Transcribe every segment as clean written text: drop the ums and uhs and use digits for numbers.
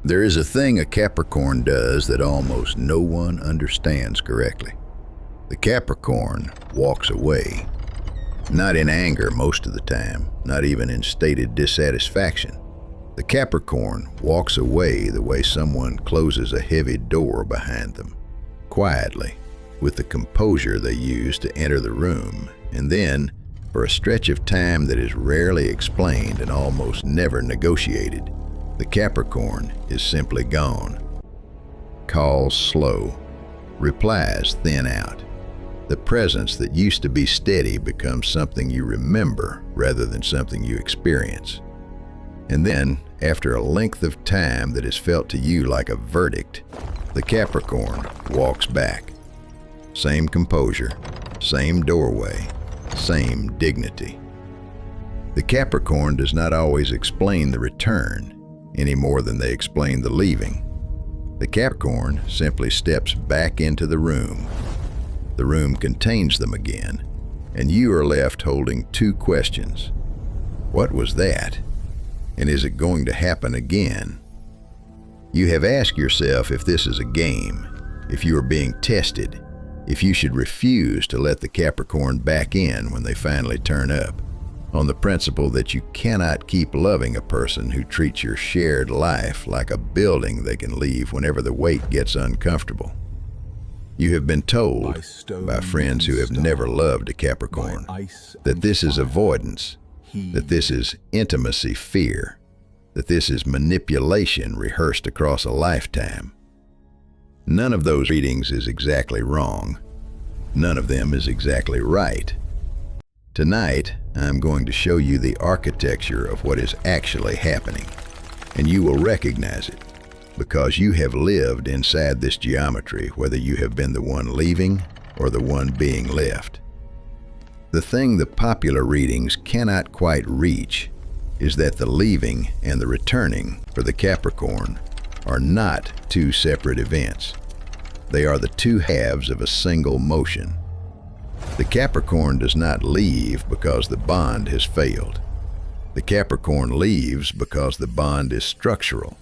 There is a thing a Capricorn does that almost no one understands correctly. The Capricorn walks away. Not in anger most of the time, not even in stated dissatisfaction. The Capricorn walks away the way someone closes a heavy door behind them, quietly, with the composure they use to enter the room, and then, for a stretch of time that is rarely explained and almost never negotiated, the Capricorn is simply gone. Calls slow, replies thin out. The presence that used to be steady becomes something you remember rather than something you experience. And then, after a length of time that is felt to you like a verdict, the Capricorn walks back. Same composure, same doorway, same dignity. The Capricorn does not always explain the return, any more than they explain the leaving. The Capricorn simply steps back into the room. The room contains them again, and you are left holding two questions. What was that? And is it going to happen again? You have asked yourself if this is a game, if you are being tested, if you should refuse to let the Capricorn back in when they finally turn up, on the principle that you cannot keep loving a person who treats your shared life like a building they can leave whenever the weight gets uncomfortable. You have been told by friends who have never loved a Capricorn that this is avoidance, that this is intimacy fear, that this is manipulation rehearsed across a lifetime. None of those readings is exactly wrong. None of them is exactly right. Tonight, I'm going to show you the architecture of what is actually happening, and you will recognize it because you have lived inside this geometry, whether you have been the one leaving or the one being left. The thing the popular readings cannot quite reach is that the leaving and the returning for the Capricorn are not two separate events. They are the two halves of a single motion. The Capricorn does not leave because the bond has failed. The Capricorn leaves because the bond is structural,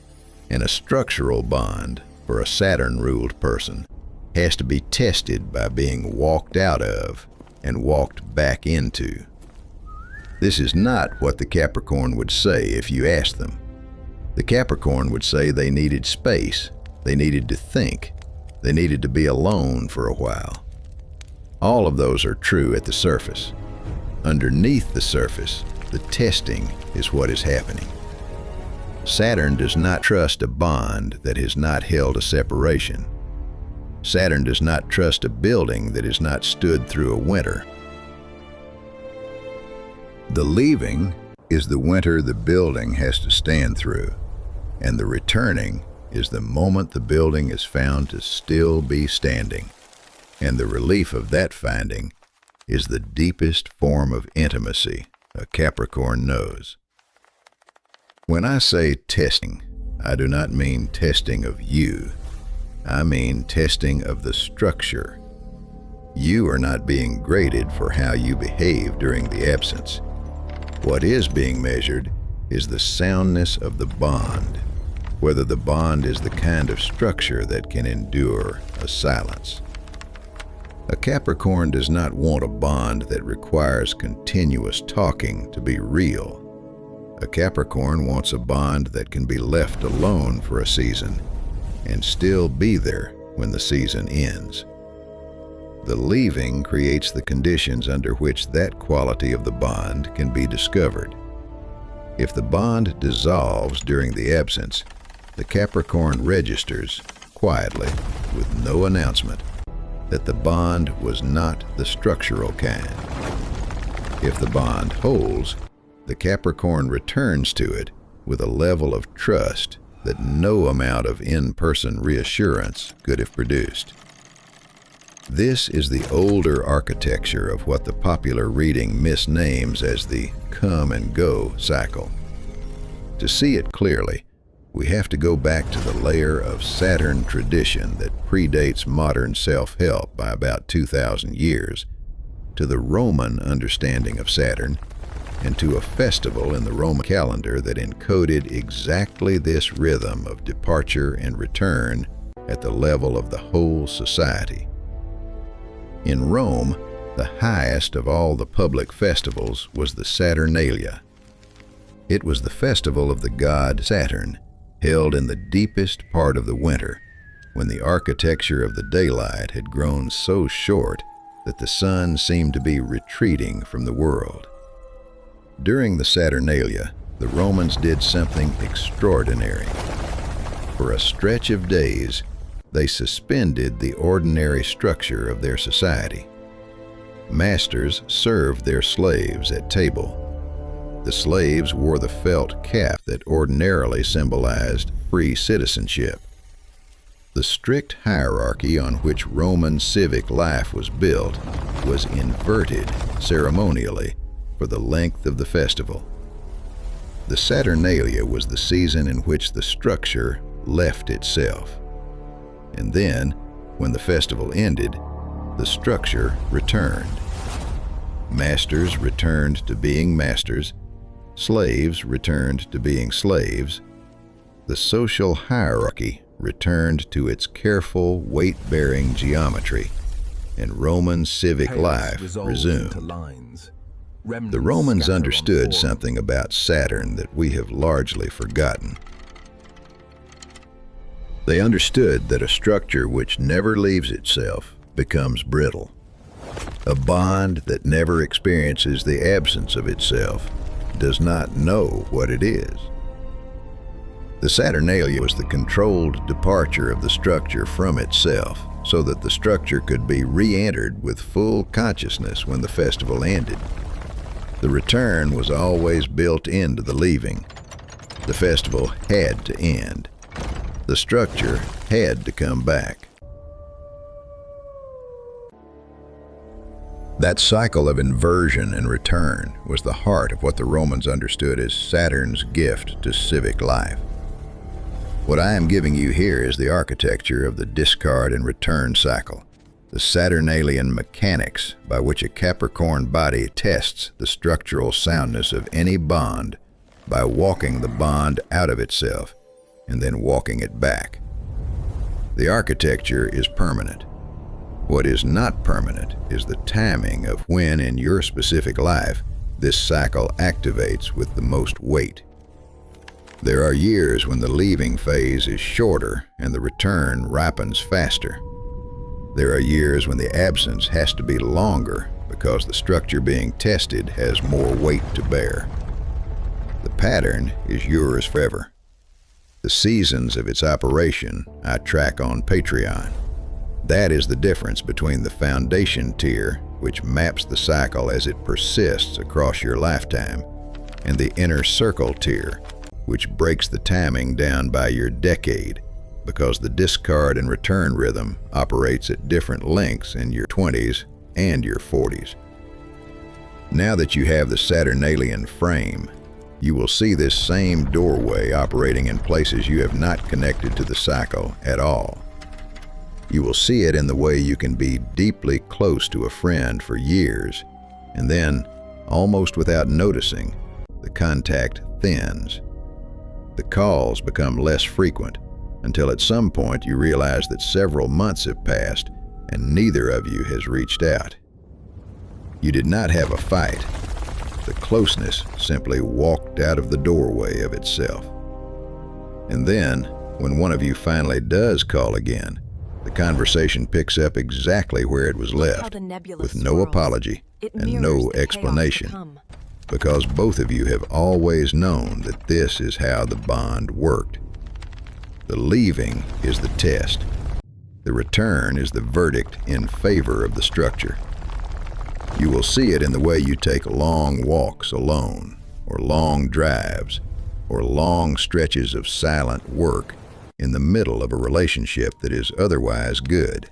and a structural bond for a Saturn-ruled person has to be tested by being walked out of and walked back into. This is not what the Capricorn would say if you asked them. The Capricorn would say they needed space, they needed to think, they needed to be alone for a while. All of those are true at the surface. Underneath the surface, the testing is what is happening. Saturn does not trust a bond that has not held a separation. Saturn does not trust a building that has not stood through a winter. The leaving is the winter the building has to stand through, and the returning is the moment the building is found to still be standing. And the relief of that finding is the deepest form of intimacy a Capricorn knows. When I say testing, I do not mean testing of you. I mean testing of the structure. You are not being graded for how you behave during the absence. What is being measured is the soundness of the bond, whether the bond is the kind of structure that can endure a silence. A Capricorn does not want a bond that requires continuous talking to be real. A Capricorn wants a bond that can be left alone for a season and still be there when the season ends. The leaving creates the conditions under which that quality of the bond can be discovered. If the bond dissolves during the absence, the Capricorn registers, quietly, with no announcement, that the bond was not the structural kind. If the bond holds, the Capricorn returns to it with a level of trust that no amount of in-person reassurance could have produced. This is the older architecture of what the popular reading misnames as the come and go cycle. To see it clearly, we have to go back to the layer of Saturn tradition that predates modern self-help by about 2,000 years, to the Roman understanding of Saturn, and to a festival in the Roman calendar that encoded exactly this rhythm of departure and return at the level of the whole society. In Rome, the highest of all the public festivals was the Saturnalia. It was the festival of the god Saturn, held in the deepest part of the winter, when the architecture of the daylight had grown so short that the sun seemed to be retreating from the world. During the Saturnalia, the Romans did something extraordinary. For a stretch of days, they suspended the ordinary structure of their society. Masters served their slaves at table. The slaves wore the felt cap that ordinarily symbolized free citizenship. The strict hierarchy on which Roman civic life was built was inverted ceremonially for the length of the festival. The Saturnalia was the season in which the structure left itself. And then, when the festival ended, the structure returned. Masters returned to being masters, slaves returned to being slaves. The social hierarchy returned to its careful, weight-bearing geometry, and Roman civic life resumed. The Romans understood something about Saturn that we have largely forgotten. They understood that a structure which never leaves itself becomes brittle. A bond that never experiences the absence of itself does not know what it is. The Saturnalia was the controlled departure of the structure from itself, so that the structure could be re-entered with full consciousness when the festival ended. The return was always built into the leaving. The festival had to end. The structure had to come back. That cycle of inversion and return was the heart of what the Romans understood as Saturn's gift to civic life. What I am giving you here is the architecture of the discard and return cycle, the Saturnalian mechanics by which a Capricorn body tests the structural soundness of any bond by walking the bond out of itself and then walking it back. The architecture is permanent. What is not permanent is the timing of when in your specific life this cycle activates with the most weight. There are years when the leaving phase is shorter and the return ripens faster. There are years when the absence has to be longer because the structure being tested has more weight to bear. The pattern is yours forever. The seasons of its operation I track on Patreon. That is the difference between the foundation tier, which maps the cycle as it persists across your lifetime, and the inner circle tier, which breaks the timing down by your decade, because the discard and return rhythm operates at different lengths in your 20s and your 40s. Now that you have the Saturnalian frame, you will see this same doorway operating in places you have not connected to the cycle at all. You will see it in the way you can be deeply close to a friend for years, and then, almost without noticing, the contact thins. The calls become less frequent, until at some point you realize that several months have passed and neither of you has reached out. You did not have a fight. The closeness simply walked out of the doorway of itself. And then, when one of you finally does call again, the conversation picks up exactly where it was left, with no apology and no explanation, because both of you have always known that this is how the bond worked. The leaving is the test. The return is the verdict in favor of the structure. You will see it in the way you take long walks alone, or long drives, or long stretches of silent work in the middle of a relationship that is otherwise good.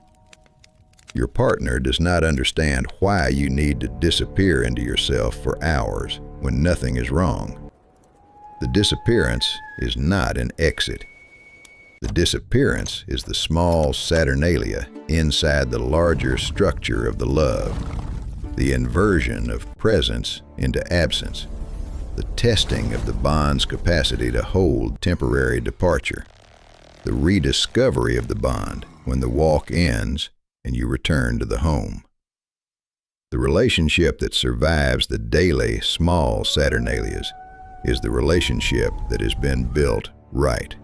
Your partner does not understand why you need to disappear into yourself for hours when nothing is wrong. The disappearance is not an exit. The disappearance is the small Saturnalia inside the larger structure of the love, the inversion of presence into absence. the testing of the bond's capacity to hold temporary departure, the rediscovery of the bond when the walk ends and you return to the home. The relationship that survives the daily small Saturnalias is the relationship that has been built right.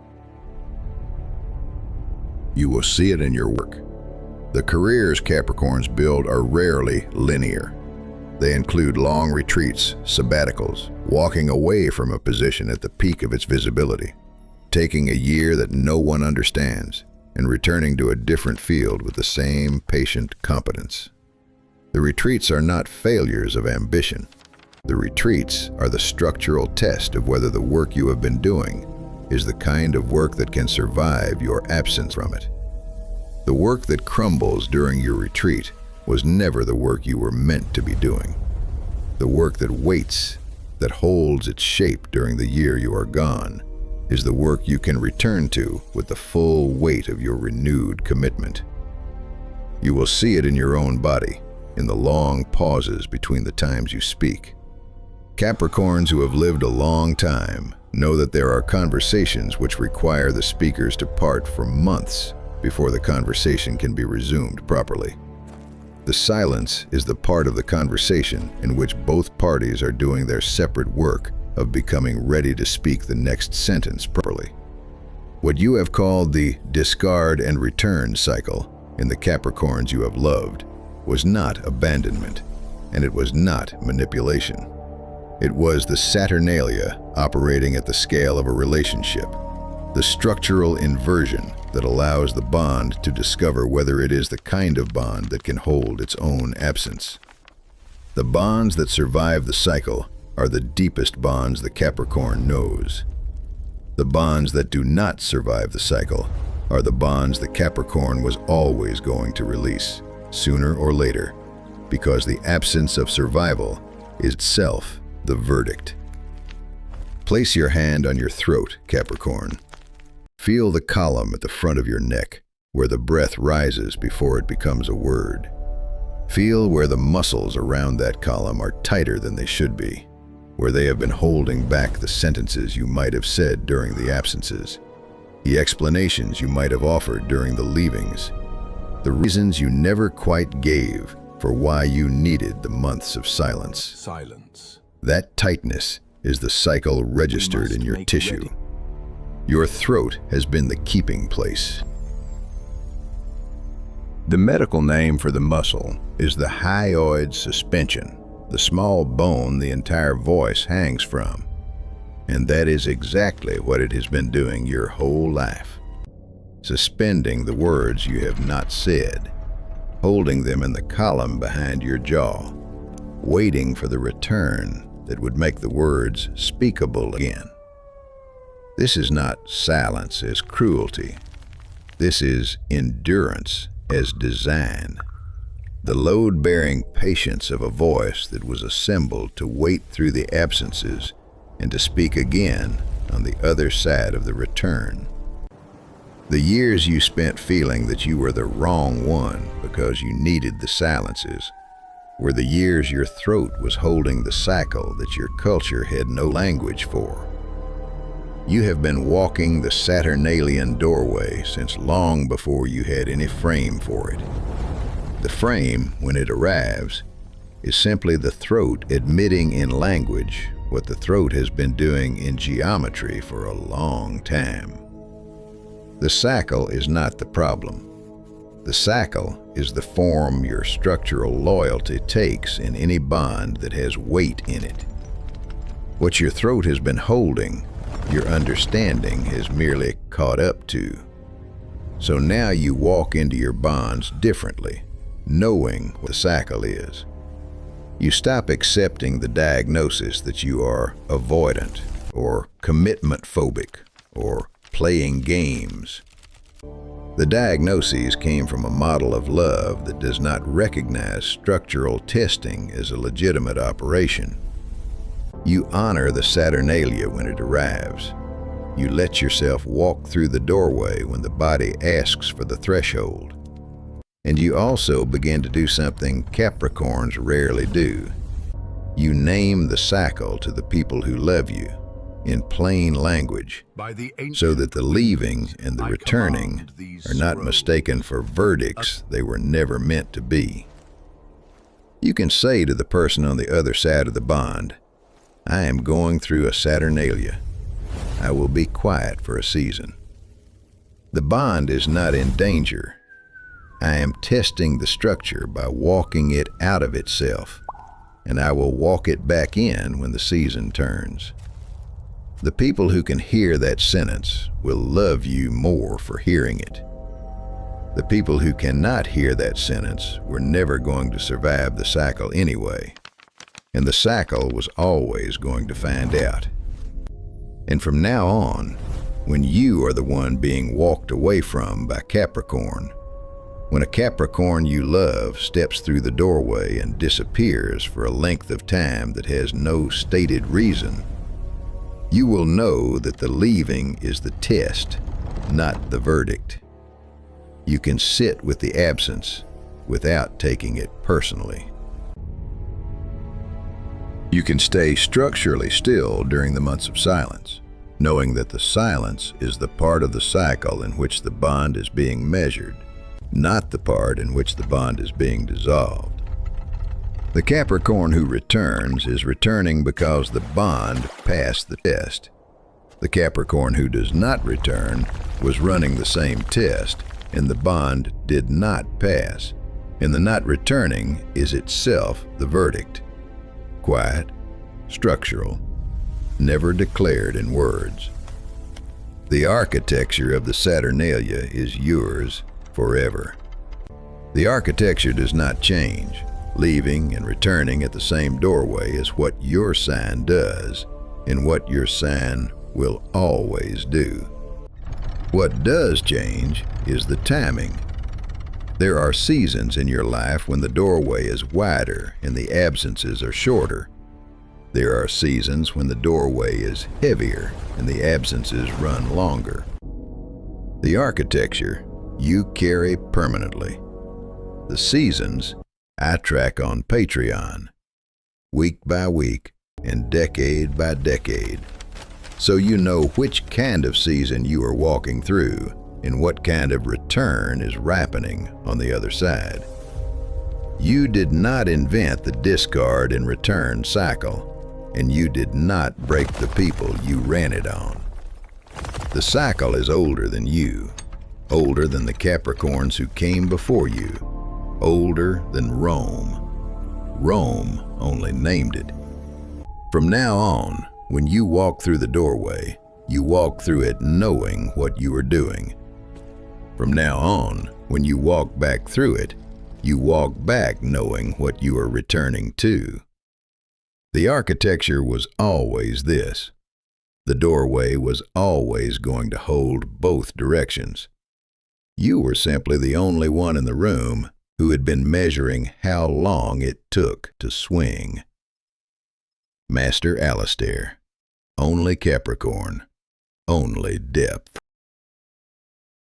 You will see it in your work. The careers Capricorns build are rarely linear. They include long retreats, sabbaticals, walking away from a position at the peak of its visibility, taking a year that no one understands, and returning to a different field with the same patient competence. The retreats are not failures of ambition. The retreats are the structural test of whether the work you have been doing is the kind of work that can survive your absence from it. The work that crumbles during your retreat was never the work you were meant to be doing. The work that waits, that holds its shape during the year you are gone, is the work you can return to with the full weight of your renewed commitment. You will see it in your own body, in the long pauses between the times you speak. Capricorns who have lived a long time know that there are conversations which require the speakers to part for months before the conversation can be resumed properly. The silence is the part of the conversation in which both parties are doing their separate work of becoming ready to speak the next sentence properly. What you have called the discard and return cycle in the Capricorns you have loved was not abandonment, and it was not manipulation. It was the Saturnalia operating at the scale of a relationship, the structural inversion that allows the bond to discover whether it is the kind of bond that can hold its own absence. The bonds that survive the cycle are the deepest bonds the Capricorn knows. The bonds that do not survive the cycle are the bonds the Capricorn was always going to release, sooner or later, because the absence of survival is itself the verdict. Place your hand on your throat, Capricorn. Feel the column at the front of your neck, where the breath rises before it becomes a word. Feel where the muscles around that column are tighter than they should be, where they have been holding back the sentences you might have said during the absences, the explanations you might have offered during the leavings, the reasons you never quite gave for why you needed the months of silence. That tightness is the cycle registered in your tissue. Your throat has been the keeping place. The medical name for the muscle is the hyoid suspension, the small bone the entire voice hangs from. And that is exactly what it has been doing your whole life. Suspending the words you have not said, holding them in the column behind your jaw, waiting for the return that would make the words speakable again. This is not silence as cruelty. This is endurance as design. The load-bearing patience of a voice that was assembled to wait through the absences and to speak again on the other side of the return. The years you spent feeling that you were the wrong one because you needed the silences were the years your throat was holding the cycle that your culture had no language for. You have been walking the Saturnalian doorway since long before you had any frame for it. The frame, when it arrives, is simply the throat admitting in language what the throat has been doing in geometry for a long time. The cycle is not the problem. The cycle is the form your structural loyalty takes in any bond that has weight in it. What your throat has been holding, your understanding has merely caught up to. So now you walk into your bonds differently, knowing what the cycle is. You stop accepting the diagnosis that you are avoidant or commitment phobic or playing games. The diagnoses came from a model of love that does not recognize structural testing as a legitimate operation. You honor the Saturnalia when it arrives. You let yourself walk through the doorway when the body asks for the threshold. And you also begin to do something Capricorns rarely do. You name the cycle to the people who love you in plain language, so that the leaving and the returning are not mistaken for verdicts they were never meant to be. You can say to the person on the other side of the bond, "I am going through a Saturnalia. I will be quiet for a season." The bond is not in danger. I am testing the structure by walking it out of itself, and I will walk it back in when the season turns. The people who can hear that sentence will love you more for hearing it. The people who cannot hear that sentence were never going to survive the cycle anyway, and the cycle was always going to find out. And from now on, when you are the one being walked away from by Capricorn, when a Capricorn you love steps through the doorway and disappears for a length of time that has no stated reason, you will know that the leaving is the test, not the verdict. You can sit with the absence without taking it personally. You can stay structurally still during the months of silence, knowing that the silence is the part of the cycle in which the bond is being measured, not the part in which the bond is being dissolved. The Capricorn who returns is returning because the bond passed the test. The Capricorn who does not return was running the same test, and the bond did not pass, and the not returning is itself the verdict. Quiet, structural, never declared in words. The architecture of the Saturnalia is yours forever. The architecture does not change. Leaving and returning at the same doorway is what your sign does, and what your sign will always do. What does change is the timing. There are seasons in your life when the doorway is wider and the absences are shorter. There are seasons when the doorway is heavier and the absences run longer. The architecture you carry permanently. The seasons I track on Patreon, week by week and decade by decade, so you know which kind of season you are walking through and what kind of return is ripening on the other side. You did not invent the discard and return cycle, and you did not break the people you ran it on. The cycle is older than you, older than the Capricorns who came before you, older than Rome. Rome only named it. From now on, when you walk through the doorway, you walk through it knowing what you are doing. From now on, when you walk back through it, you walk back knowing what you are returning to. The architecture was always this. The doorway was always going to hold both directions. You were simply the only one in the room who had been measuring how long it took to swing. Master Alistair. Only Capricorn. Only depth.